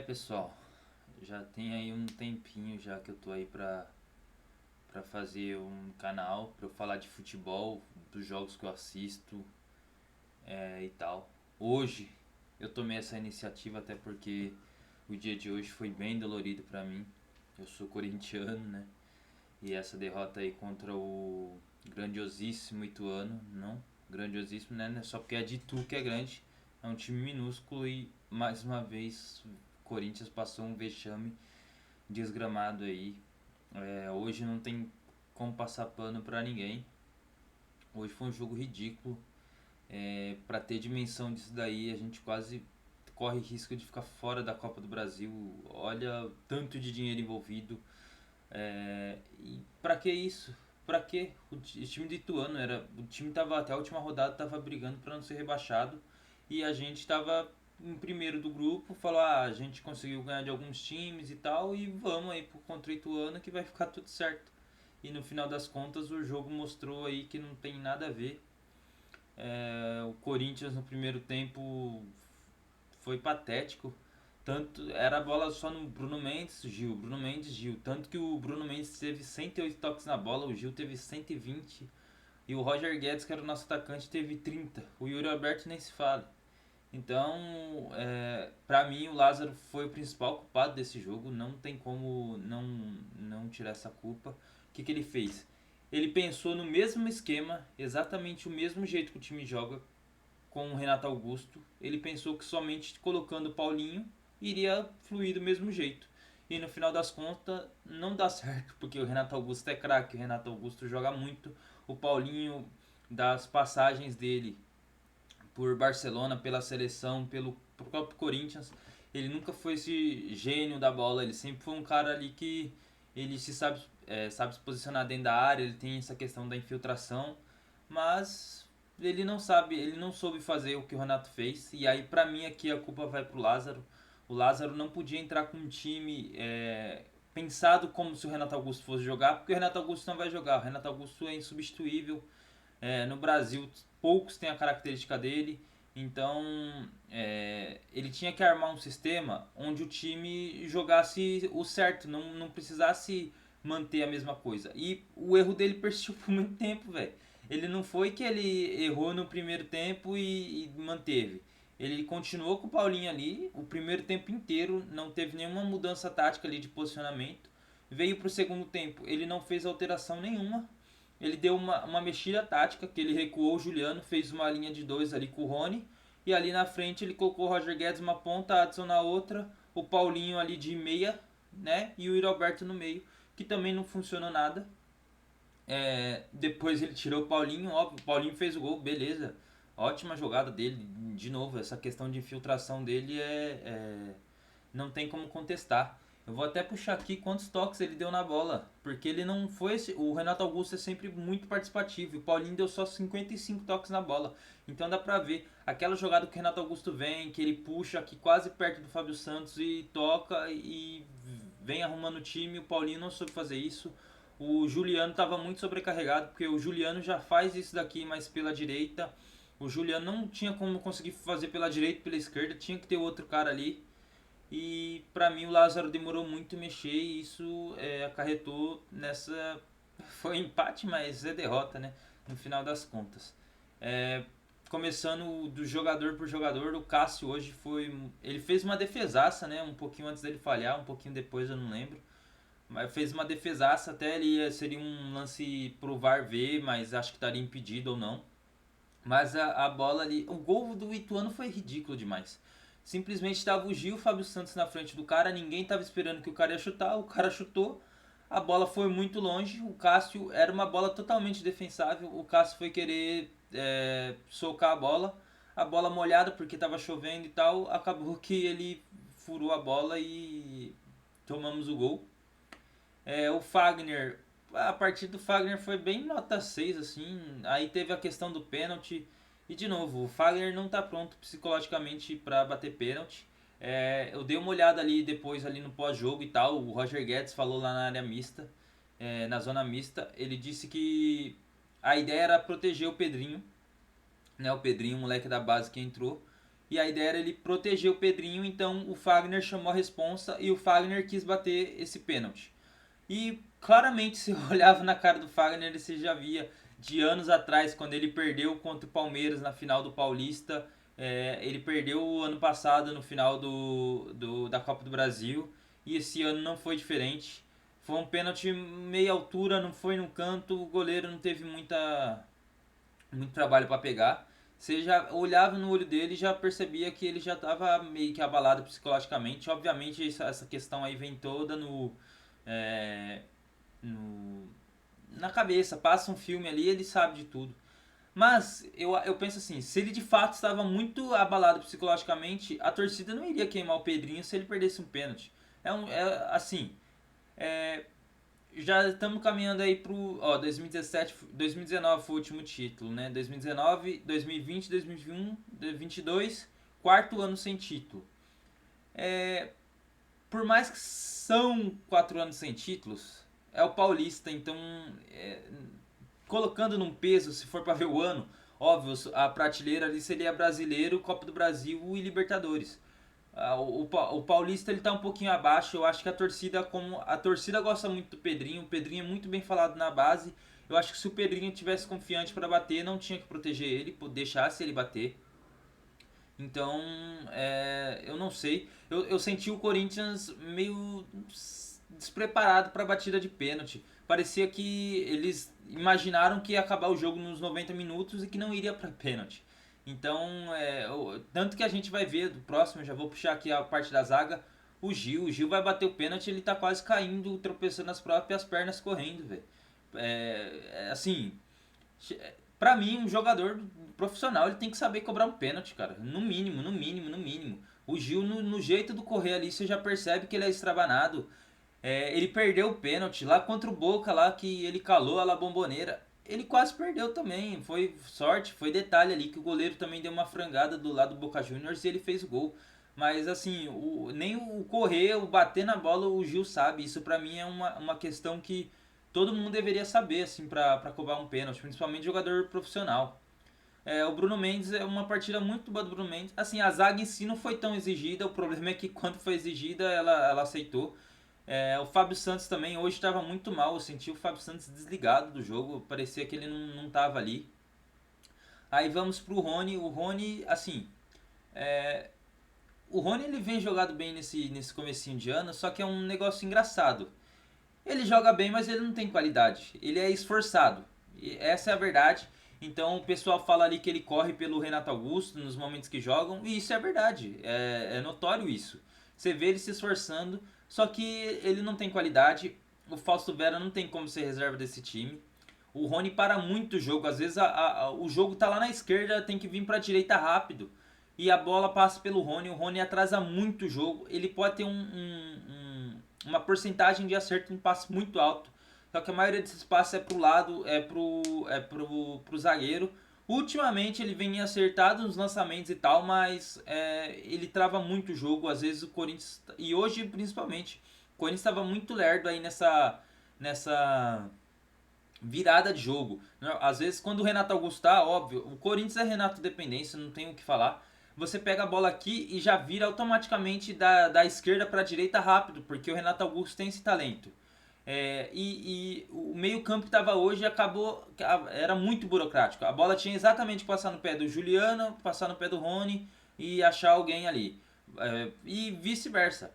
Pessoal, já tem aí um tempinho já que eu tô aí pra fazer um canal, pra eu falar de futebol, dos jogos que eu assisto e tal. Hoje eu tomei essa iniciativa até porque o dia de hoje foi bem dolorido pra mim. Eu sou corintiano, né? E essa derrota aí contra o grandiosíssimo Ituano, não, grandiosíssimo, né? Não é só porque é de Itu que é grande, é um time minúsculo e mais uma vez o Corinthians passou um vexame desgramado aí. Hoje não tem como passar pano pra ninguém. Hoje foi um jogo ridículo. Pra ter dimensão disso daí, a gente quase corre risco de ficar fora da Copa do Brasil. Olha tanto de dinheiro envolvido. E pra que isso? Pra que? O time do Ituano era. O time tava até a última rodada tava brigando pra não ser rebaixado. E a gente tava em primeiro do grupo, falou, a gente conseguiu ganhar de alguns times e tal, e vamos aí pro contra o Ituano que vai ficar tudo certo. E no final das contas o jogo mostrou aí que não tem nada a ver. O Corinthians no primeiro tempo foi patético. Tanto era a bola só no Bruno Mendes, Gil, Bruno Mendes, Gil. Tanto que o Bruno Mendes teve 108 toques na bola, o Gil teve 120 e o Roger Guedes, que era o nosso atacante, teve 30. O Yuri Alberto nem se fala. Então, pra mim, o Lázaro foi o principal culpado desse jogo. Não tem como não tirar essa culpa. O que ele fez? Ele pensou no mesmo esquema, exatamente o mesmo jeito que o time joga, com o Renato Augusto. Ele pensou que somente colocando o Paulinho iria fluir do mesmo jeito. E no final das contas não dá certo, porque o Renato Augusto é craque, o Renato Augusto joga muito. O Paulinho, das passagens dele por Barcelona, pela seleção, pelo próprio Corinthians, ele nunca foi esse gênio da bola, ele sempre foi um cara ali que ele sabe se posicionar dentro da área, ele tem essa questão da infiltração, mas ele não soube fazer o que o Renato fez. E aí pra mim aqui a culpa vai pro Lázaro. O Lázaro não podia entrar com um time pensado como se o Renato Augusto fosse jogar, porque o Renato Augusto não vai jogar. O Renato Augusto é insubstituível. No Brasil poucos têm a característica dele. Então ele tinha que armar um sistema onde o time jogasse o certo, não precisasse manter a mesma coisa. E o erro dele persistiu por muito tempo, velho. Ele não foi que ele errou no primeiro tempo e manteve. Ele continuou com o Paulinho ali o primeiro tempo inteiro, não teve nenhuma mudança tática ali de posicionamento. Veio pro segundo tempo, ele não fez alteração nenhuma. Ele deu uma mexida tática, que ele recuou o Juliano, fez uma linha de dois ali com o Rony. E ali na frente ele colocou o Roger Guedes uma ponta, Adson na outra, o Paulinho ali de meia, né? E o Yuri Alberto no meio, que também não funcionou nada. Depois ele tirou o Paulinho, óbvio, o Paulinho fez o gol, beleza. Ótima jogada dele, de novo, essa questão de infiltração dele não tem como contestar. Eu vou até puxar aqui quantos toques ele deu na bola, porque ele não foi o Renato Augusto é sempre muito participativo, e o Paulinho deu só 55 toques na bola. Então dá pra ver aquela jogada que o Renato Augusto vem, que ele puxa aqui quase perto do Fábio Santos e toca e vem arrumando o time, o Paulinho não soube fazer isso. O Juliano estava muito sobrecarregado, porque o Juliano já faz isso daqui, mas pela direita. O Juliano não tinha como conseguir fazer pela direita e pela esquerda, tinha que ter outro cara ali. E pra mim o Lázaro demorou muito a mexer e isso acarretou nessa. Foi empate, mas é derrota, né? No final das contas. É, Começando do jogador por jogador, o Cássio hoje foi. Ele fez uma defesaça, né? Um pouquinho antes dele falhar, um pouquinho depois eu não lembro. Mas fez uma defesaça, até ali seria um lance pro VAR ver, mas acho que estaria impedido ou não. Mas a bola ali. O gol do Ituano foi ridículo demais. Simplesmente estava o Gil e o Fábio Santos na frente do cara, ninguém estava esperando que o cara ia chutar, o cara chutou, a bola foi muito longe, o Cássio era uma bola totalmente defensável, o Cássio foi querer socar a bola molhada porque estava chovendo e tal, acabou que ele furou a bola e tomamos o gol. O Fagner, a partida do Fagner foi bem nota 6 assim. Aí teve a questão do pênalti. E de novo, o Fagner não tá pronto psicologicamente para bater pênalti. Eu dei uma olhada ali depois ali no pós-jogo e tal. O Roger Guedes falou lá na área mista, na zona mista. Ele disse que a ideia era proteger o Pedrinho, né? O Pedrinho, o moleque da base que entrou. e a ideia era ele proteger o Pedrinho, então o Fagner chamou a responsa e o Fagner quis bater esse pênalti. E claramente se olhava na cara do Fagner, você já via de anos atrás, quando ele perdeu contra o Palmeiras na final do Paulista, ele perdeu o ano passado no final da Copa do Brasil, e esse ano não foi diferente. Foi um pênalti meia altura, não foi no canto, o goleiro não teve muito trabalho para pegar. Você já olhava no olho dele e já percebia que ele já estava meio que abalado psicologicamente. Obviamente essa questão aí vem toda é, no na cabeça, passa um filme ali, ele sabe de tudo. Mas eu penso assim, se ele de fato estava muito abalado psicologicamente, a torcida não iria queimar o Pedrinho se ele perdesse um pênalti. Assim, é, já estamos caminhando aí pro, 2017, 2019 foi o último título, né? 2019, 2020, 2021, 2022, quarto ano sem título. Por mais que são 4 anos sem títulos, é o Paulista, então colocando num peso, se for para ver o ano, óbvio, a prateleira ali seria Brasileiro, Copa do Brasil e Libertadores. O Paulista ele tá um pouquinho abaixo. Eu acho que a torcida gosta muito do Pedrinho. O Pedrinho é muito bem falado na base. Eu acho que se o Pedrinho tivesse confiante para bater, não tinha que proteger ele, deixasse ele bater. Então, eu não sei. Eu senti o Corinthians meio despreparado para a batida de pênalti. Parecia que eles imaginaram que ia acabar o jogo nos 90 minutos e que não iria para pênalti. Então, tanto que a gente vai ver do próximo, eu já vou puxar aqui a parte da zaga, o Gil vai bater o pênalti, ele tá quase caindo, tropeçando nas próprias pernas, correndo, velho. Assim, pra mim, um jogador profissional, ele tem que saber cobrar um pênalti, cara. No mínimo, no mínimo, no mínimo. O Gil, no jeito do correr ali, você já percebe que ele é estrabanado. Ele perdeu o pênalti lá contra o Boca, lá que ele calou a La Bombonera. Ele quase perdeu também. Foi sorte, foi detalhe ali que o goleiro também deu uma frangada do lado do Boca Juniors e ele fez o gol. Mas assim, nem o correr, o bater na bola, o Gil sabe. Isso pra mim é uma questão que todo mundo deveria saber, assim, pra cobrar um pênalti, principalmente jogador profissional. O Bruno Mendes é uma partida muito boa do Bruno Mendes. Assim, a zaga em si não foi tão exigida, o problema é que quando foi exigida ela aceitou. O Fábio Santos também hoje estava muito mal, eu senti o Fábio Santos desligado do jogo, parecia que ele não estava ali. Aí vamos pro Rony, o Rony, assim, o Rony ele vem jogado bem nesse comecinho de ano, só que é um negócio engraçado. Ele joga bem, mas ele não tem qualidade, ele é esforçado, e essa é a verdade. Então o pessoal fala ali que ele corre pelo Renato Augusto nos momentos que jogam, e isso é verdade, é notório isso. Você vê ele se esforçando, só que ele não tem qualidade. O Fausto Vera não tem como ser reserva desse time. O Rony para muito o jogo. Às vezes o jogo tá lá na esquerda, tem que vir para a direita rápido. E a bola passa pelo Rony. O Rony atrasa muito o jogo. Ele pode ter uma porcentagem de acerto em passe muito alto. Só que a maioria desses passes é pro lado, pro zagueiro. Ultimamente ele vem acertado nos lançamentos e tal, mas ele trava muito o jogo. Às vezes o Corinthians, e hoje principalmente, o Corinthians estava muito lerdo aí nessa virada de jogo. Às vezes quando o Renato Augusto tá, óbvio, o Corinthians é Renato dependência, não tem o que falar. Você pega a bola aqui e já vira automaticamente da esquerda para a direita rápido, porque o Renato Augusto tem esse talento. E o meio-campo que estava hoje era muito burocrático. A bola tinha exatamente que passar no pé do Juliano, passar no pé do Rony e achar alguém ali. E vice-versa.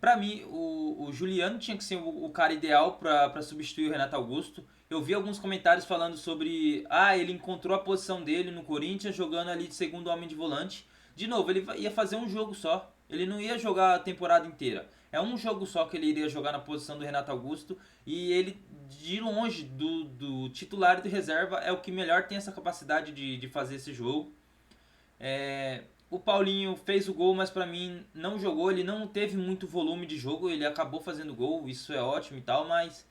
Para mim, o Juliano tinha que ser o cara ideal para substituir o Renato Augusto. Eu vi alguns comentários falando sobre. Ele encontrou a posição dele no Corinthians, jogando ali de segundo homem de volante. De novo, ele ia fazer um jogo só. Ele não ia jogar a temporada inteira. É um jogo só que ele iria jogar na posição do Renato Augusto. E ele, de longe, do titular e do reserva, é o que melhor tem essa capacidade de fazer esse jogo. O Paulinho fez o gol, mas pra mim não jogou. Ele não teve muito volume de jogo. Ele acabou fazendo gol, isso é ótimo e tal, mas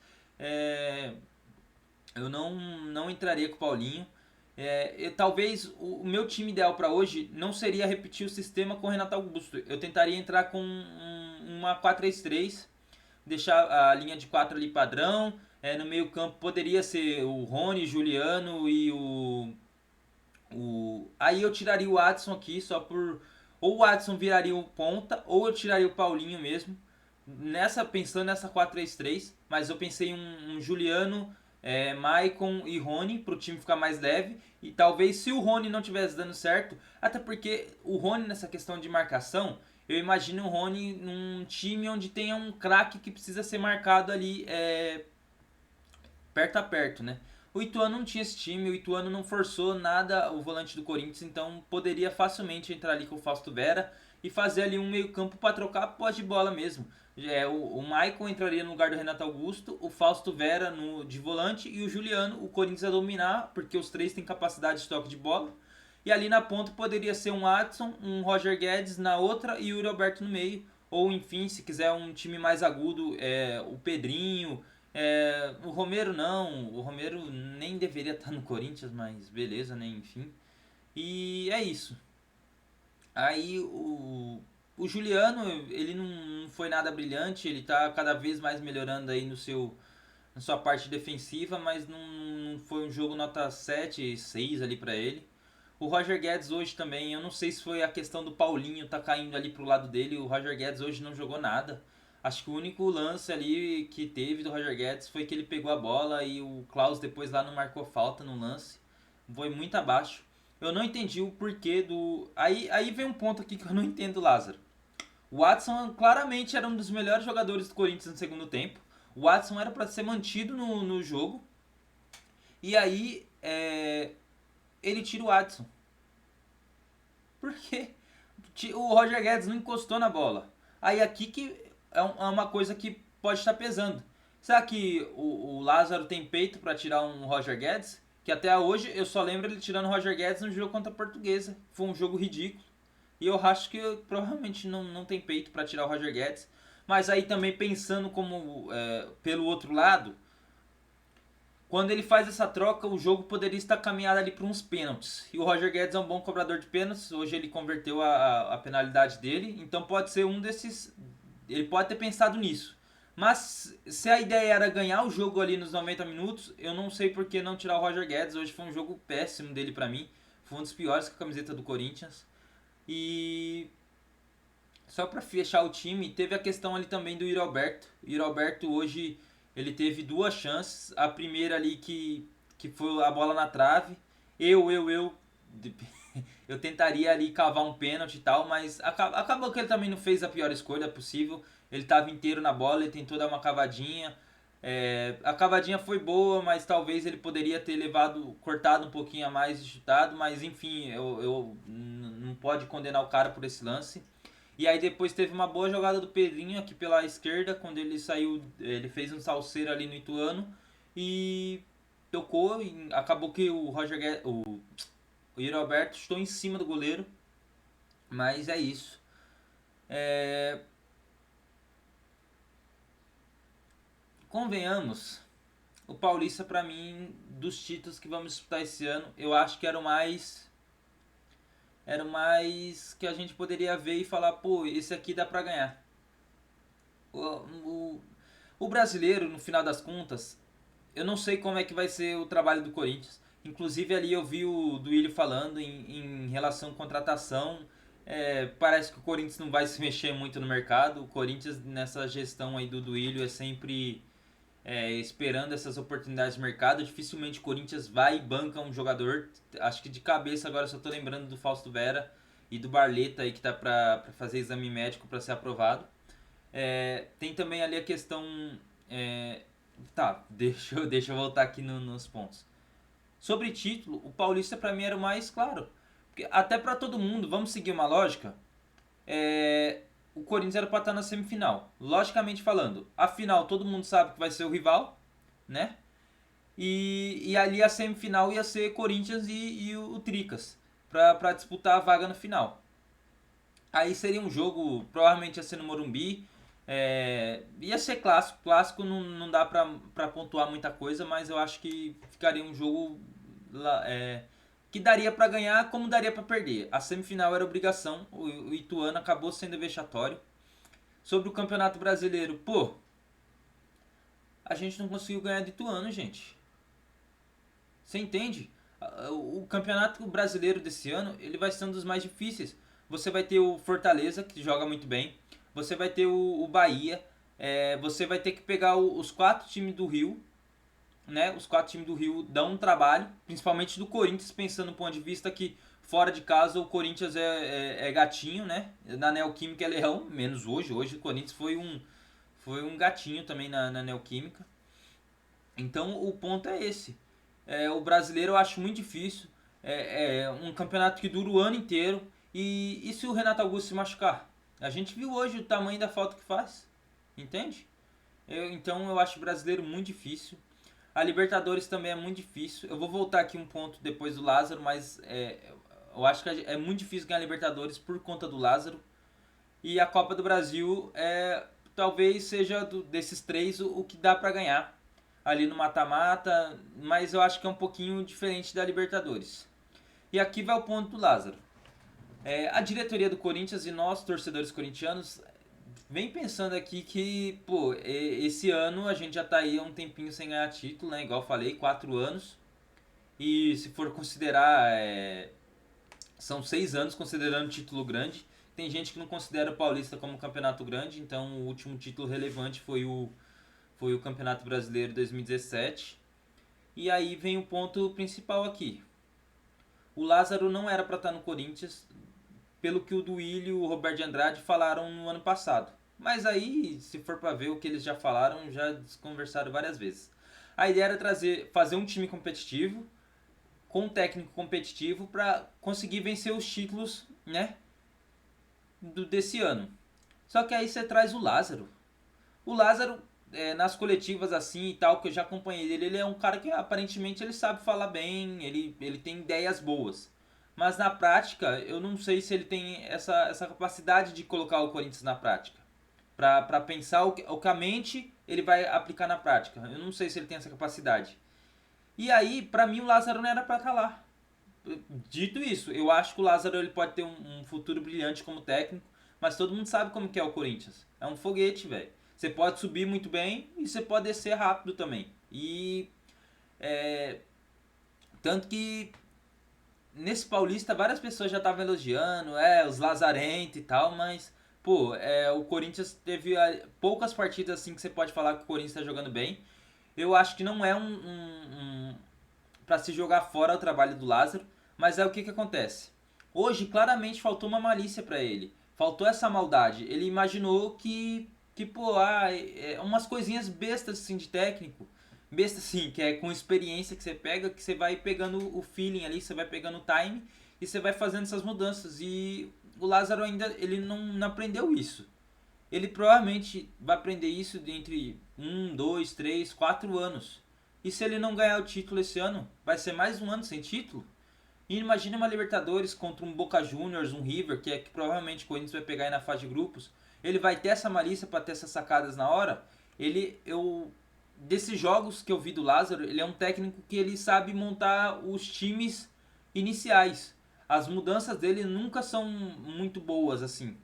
eu não entraria com o Paulinho. Talvez o meu time ideal para hoje não seria repetir o sistema com o Renato Augusto. Eu tentaria entrar com uma 4-3-3, deixar a linha de 4 ali padrão. No meio campo poderia ser o Rony, Juliano e aí eu tiraria o Adson aqui só Ou o Adson viraria o ponta, ou eu tiraria o Paulinho mesmo. Pensando nessa 4-3-3, mas eu pensei em um Juliano, Maicon e Rony para o time ficar mais leve. E talvez se o Rony não tivesse dando certo, até porque o Rony nessa questão de marcação, eu imagino o Rony num time onde tenha um craque que precisa ser marcado ali perto a perto, né? O Ituano não tinha esse time, o Ituano não forçou nada o volante do Corinthians, então poderia facilmente entrar ali com o Fausto Vera e fazer ali um meio campo para trocar pós de bola mesmo. O Maicon entraria no lugar do Renato Augusto, o Fausto Vera de volante e o Juliano, o Corinthians a dominar, porque os três têm capacidade de toque de bola. E ali na ponta poderia ser um Adson, um Roger Guedes na outra e o Yuri Alberto no meio. Ou enfim, se quiser um time mais agudo, o Pedrinho, o Romero não, o Romero nem deveria estar no Corinthians, mas beleza, né? Enfim. E é isso. Aí o Juliano, ele não foi nada brilhante, ele tá cada vez mais melhorando aí na sua parte defensiva, mas não foi um jogo nota 7, 6 ali pra ele. O Roger Guedes hoje também, eu não sei se foi a questão do Paulinho tá caindo ali pro lado dele, o Roger Guedes hoje não jogou nada. Acho que o único lance ali que teve do Roger Guedes foi que ele pegou a bola e o Klaus depois lá não marcou falta no lance. Foi muito abaixo. Eu não entendi o porquê do. Aí vem um ponto aqui que eu não entendo, Lázaro. O Watson claramente era um dos melhores jogadores do Corinthians no segundo tempo. O Watson era para ser mantido no jogo. E aí ele tira o Watson. Por quê? O Roger Guedes não encostou na bola. Aí aqui que é uma coisa que pode estar pesando. Será que o Lázaro tem peito para tirar um Roger Guedes? Que até hoje eu só lembro ele tirando o Roger Guedes no jogo contra a Portuguesa. Foi um jogo ridículo. E eu acho que provavelmente não tem peito para tirar o Roger Guedes. Mas aí também pensando como pelo outro lado, quando ele faz essa troca, o jogo poderia estar caminhado ali para uns pênaltis. E o Roger Guedes é um bom cobrador de pênaltis. Hoje ele converteu a penalidade dele. Então pode ser um desses. Ele pode ter pensado nisso. Mas se a ideia era ganhar o jogo ali nos 90 minutos, eu não sei por que não tirar o Roger Guedes. Hoje foi um jogo péssimo dele para mim. Foi um dos piores com a camiseta do Corinthians. E só para fechar o time, teve a questão ali também do Yuri Alberto. O Yuri Alberto hoje ele teve duas chances. A primeira ali que foi a bola na trave. Eu eu tentaria ali cavar um pênalti e tal, mas acabou que ele também não fez a pior escolha possível. Ele estava inteiro na bola, ele tentou dar uma cavadinha. A cavadinha foi boa, mas talvez ele poderia ter cortado um pouquinho a mais e chutado, mas enfim, eu não pode condenar o cara por esse lance. E aí depois teve uma boa jogada do Pedrinho aqui pela esquerda, quando ele saiu, ele fez um salseiro ali no Ituano e tocou e acabou que o Yuri Alberto estou em cima do goleiro, mas é isso. É, convenhamos, o Paulista para mim dos títulos que vamos disputar esse ano, eu acho que era o mais que a gente poderia ver e falar, pô, esse aqui dá pra ganhar. O, o, o brasileiro, no final das contas, eu não sei como é que vai ser o trabalho do Corinthians. Inclusive ali eu vi o Duílio falando em relação à contratação. Parece que o Corinthians não vai se mexer muito no mercado. O Corinthians nessa gestão aí do Duílio é sempre esperando essas oportunidades de mercado. Dificilmente o Corinthians vai e banca um jogador. Acho que de cabeça agora só tô lembrando do Fausto Vera e do Barleta aí que tá pra fazer exame médico para ser aprovado. Tem também ali a questão. Tá, deixa eu voltar aqui nos pontos. Sobre título, o Paulista pra mim era o mais claro. Porque até pra todo mundo, vamos seguir uma lógica. O Corinthians era pra estar na semifinal. Logicamente falando, a final todo mundo sabe que vai ser o rival, né? E ali a semifinal ia ser Corinthians e o Tricas pra disputar a vaga no final. Aí seria um jogo, provavelmente ia ser no Morumbi. Ia ser clássico. Clássico não dá pra pontuar muita coisa, mas eu acho que ficaria um jogo que daria pra ganhar como daria pra perder. A semifinal era obrigação, o Ituano acabou sendo vexatório. Sobre o Campeonato Brasileiro, pô, a gente não conseguiu ganhar do Ituano, gente. Você entende? O Campeonato Brasileiro desse ano ele vai ser um dos mais difíceis. você vai ter o Fortaleza, que joga muito bem, você vai ter o Bahia, você vai ter que pegar os 4 times do Rio, né? Os 4 times do Rio dão um trabalho, principalmente do Corinthians, pensando no ponto de vista que fora de casa o Corinthians é gatinho, né? Na Neoquímica é leão, menos hoje. Hoje o Corinthians foi um gatinho também na Neoquímica. Então o ponto é esse. O brasileiro eu acho muito difícil. É um campeonato que dura o ano inteiro. E se o Renato Augusto se machucar? A gente viu hoje o tamanho da falta que faz. Entende? Então eu acho o brasileiro muito difícil. A Libertadores também é muito difícil. Eu vou voltar aqui um ponto depois do Lázaro, mas eu acho que é muito difícil ganhar a Libertadores por conta do Lázaro. E a Copa do Brasil talvez seja desses três o que dá pra ganhar ali no mata-mata, mas eu acho que é um pouquinho diferente da Libertadores. E aqui vai o ponto do Lázaro. A diretoria do Corinthians e nós, torcedores corintianos, vem pensando aqui que, pô, esse ano a gente já tá aí há um tempinho sem ganhar título, né? Igual eu falei, 4 anos. E se for considerar, são 6 anos considerando título grande. Tem gente que não considera o Paulista como um campeonato grande, então o último título relevante foi o Campeonato Brasileiro 2017. E aí vem o ponto principal aqui. O Lázaro não era para estar no Corinthians, pelo que o Duílio e o Roberto de Andrade falaram no ano passado. Mas aí, se for para ver o que eles já falaram, já conversaram várias vezes. A ideia era fazer um time competitivo, com um técnico competitivo, para conseguir vencer os títulos, né, desse ano. Só que aí você traz o Lázaro. O Lázaro, nas coletivas assim e tal, que eu já acompanhei dele, ele é um cara que aparentemente ele sabe falar bem, ele tem ideias boas. Mas na prática, eu não sei se ele tem essa capacidade de colocar o Corinthians na prática. Pra pensar o que a mente ele vai aplicar na prática. Eu não sei se ele tem essa capacidade. E aí, pra mim, o Lázaro não era pra estar lá. Dito isso, eu acho que o Lázaro ele pode ter um futuro brilhante como técnico, mas todo mundo sabe como que é o Corinthians. É um foguete, velho. Você pode subir muito bem e você pode descer rápido também. E tanto que nesse Paulista várias pessoas já estavam elogiando, os Lazarento e tal, mas pô, o Corinthians teve poucas partidas assim que você pode falar que o Corinthians está jogando bem. Eu acho que não é para se jogar fora o trabalho do Lázaro, mas o que acontece? Hoje claramente faltou uma malícia para ele, faltou essa maldade. Ele imaginou que pô, umas coisinhas bestas assim de técnico, besta assim, que é com experiência que você pega, que você vai pegando o feeling ali, você vai pegando o time e você vai fazendo essas mudanças. E o Lázaro ainda ele não aprendeu isso. Ele provavelmente vai aprender isso entre 1, 2, 3, 4 anos. E se ele não ganhar o título esse ano, vai ser mais um ano sem título? E imagina uma Libertadores contra um Boca Juniors, um River, que provavelmente o Corinthians vai pegar aí na fase de grupos. Ele vai ter essa malícia para ter essas sacadas na hora. Desses jogos que eu vi do Lázaro, ele é um técnico que ele sabe montar os times iniciais. As mudanças dele nunca são muito boas assim.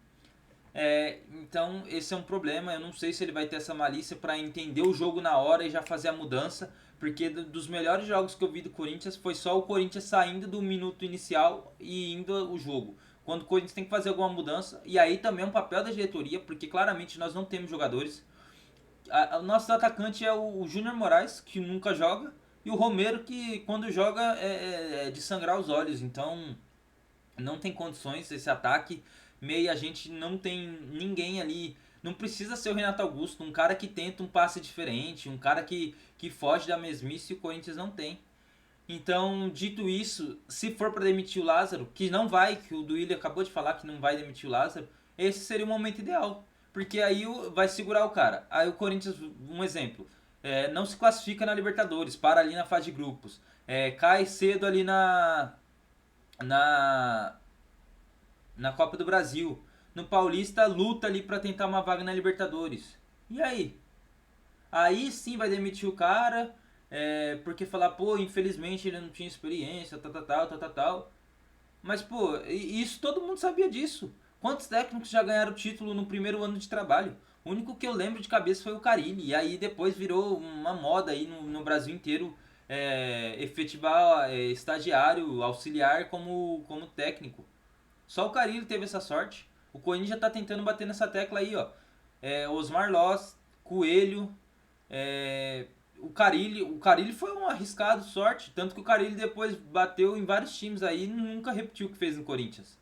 Então esse é um problema. Eu não sei se ele vai ter essa malícia para entender o jogo na hora e já fazer a mudança, porque dos melhores jogos que eu vi do Corinthians foi só o Corinthians saindo do minuto inicial e indo o jogo. Quando o Corinthians tem que fazer alguma mudança, e aí também é um papel da diretoria, porque claramente nós não temos jogadores. O nosso atacante é o Júnior Moraes, que nunca joga, e o Romero, que quando joga é de sangrar os olhos. Então não tem condições esse ataque. Meia a gente não tem ninguém ali. Não precisa ser o Renato Augusto, um cara que tenta um passe diferente, um cara que foge da mesmice, e o Corinthians não tem. Então, dito isso, se for para demitir o Lázaro, que não vai, que o Duílio acabou de falar que não vai demitir o Lázaro, esse seria o momento ideal. Porque aí vai segurar o cara. Aí o Corinthians, um exemplo, não se classifica na Libertadores, para ali na fase de grupos. Cai cedo ali na, na Copa do Brasil. No Paulista, luta ali para tentar uma vaga na Libertadores. E aí? Aí sim vai demitir o cara, porque falar, pô, infelizmente ele não tinha experiência, tal. Mas, pô, isso todo mundo sabia disso. Quantos técnicos já ganharam título no primeiro ano de trabalho? O único que eu lembro de cabeça foi o Carille. E aí depois virou uma moda aí no Brasil inteiro efetivar estagiário, auxiliar como técnico. Só o Carille teve essa sorte. O Corinthians já tá tentando bater nessa tecla aí, ó. Osmar Loz, Coelho, o Carille foi um arriscado sorte, tanto que o Carille depois bateu em vários times aí e nunca repetiu o que fez no Corinthians.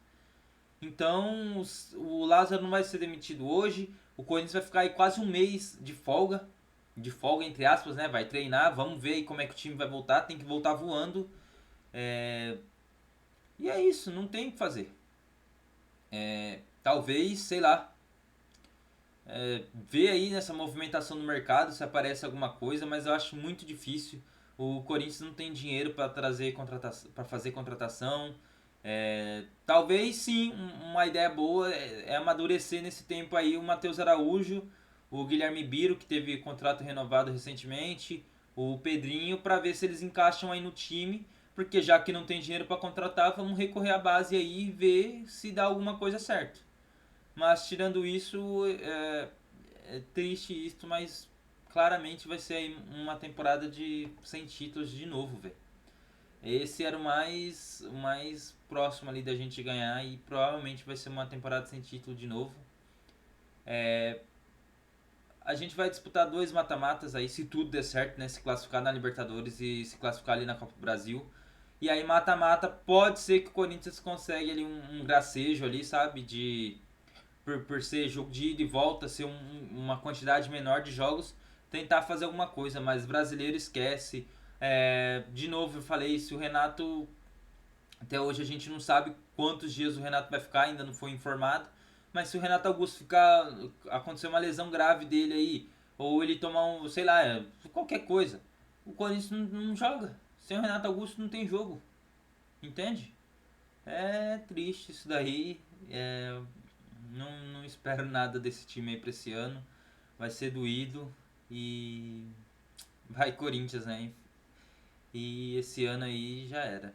Então o Lázaro não vai ser demitido hoje, o Corinthians vai ficar aí quase um mês de folga entre aspas, né? Vai treinar, vamos ver aí como é que o time vai voltar, tem que voltar voando. E é isso, não tem o que fazer. Talvez, sei lá, ver aí nessa movimentação no mercado se aparece alguma coisa, mas eu acho muito difícil. O Corinthians não tem dinheiro para para fazer contratação. Talvez sim, uma ideia boa é amadurecer nesse tempo aí o Matheus Araújo, o Guilherme Biro, que teve contrato renovado recentemente, o Pedrinho, para ver se eles encaixam aí no time, porque já que não tem dinheiro para contratar, vamos recorrer à base aí e ver se dá alguma coisa certa. Mas tirando isso, é triste isso, mas claramente vai ser aí uma temporada de sem títulos de novo, velho. Esse era o mais próximo ali da gente ganhar e provavelmente vai ser uma temporada sem título de novo. A gente vai disputar dois mata-matas aí, se tudo der certo, né? Se classificar na Libertadores e se classificar ali na Copa do Brasil. E aí mata-mata, pode ser que o Corinthians consiga ali um gracejo ali, sabe? Por ser jogo de ida e volta, ser uma quantidade menor de jogos, tentar fazer alguma coisa, mas brasileiro esquece. De novo, eu falei, se o Renato, até hoje a gente não sabe quantos dias o Renato vai ficar, ainda não foi informado, mas se o Renato Augusto ficar, acontecer uma lesão grave dele aí, ou ele tomar sei lá, qualquer coisa, o Corinthians não joga. Sem o Renato Augusto não tem jogo, entende? É triste isso daí. Não espero nada desse time aí pra esse ano. Vai ser doído e vai Corinthians, né? E esse ano aí já era.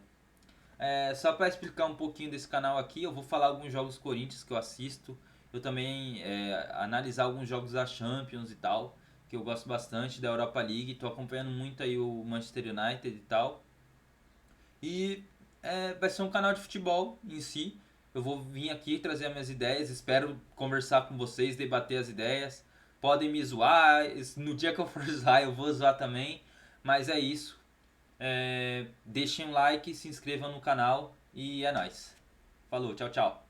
Só para explicar um pouquinho desse canal aqui, eu vou falar alguns jogos Corinthians que eu assisto. Eu também analisar alguns jogos da Champions e tal, que eu gosto bastante da Europa League. Tô acompanhando muito aí o Manchester United e tal. E vai ser um canal de futebol em si. Eu vou vir aqui trazer as minhas ideias, espero conversar com vocês, debater as ideias. Podem me zoar, no dia que eu for zoar eu vou zoar também, mas é isso. Deixem um like, se inscrevam no canal e é nóis. Falou, tchau, tchau.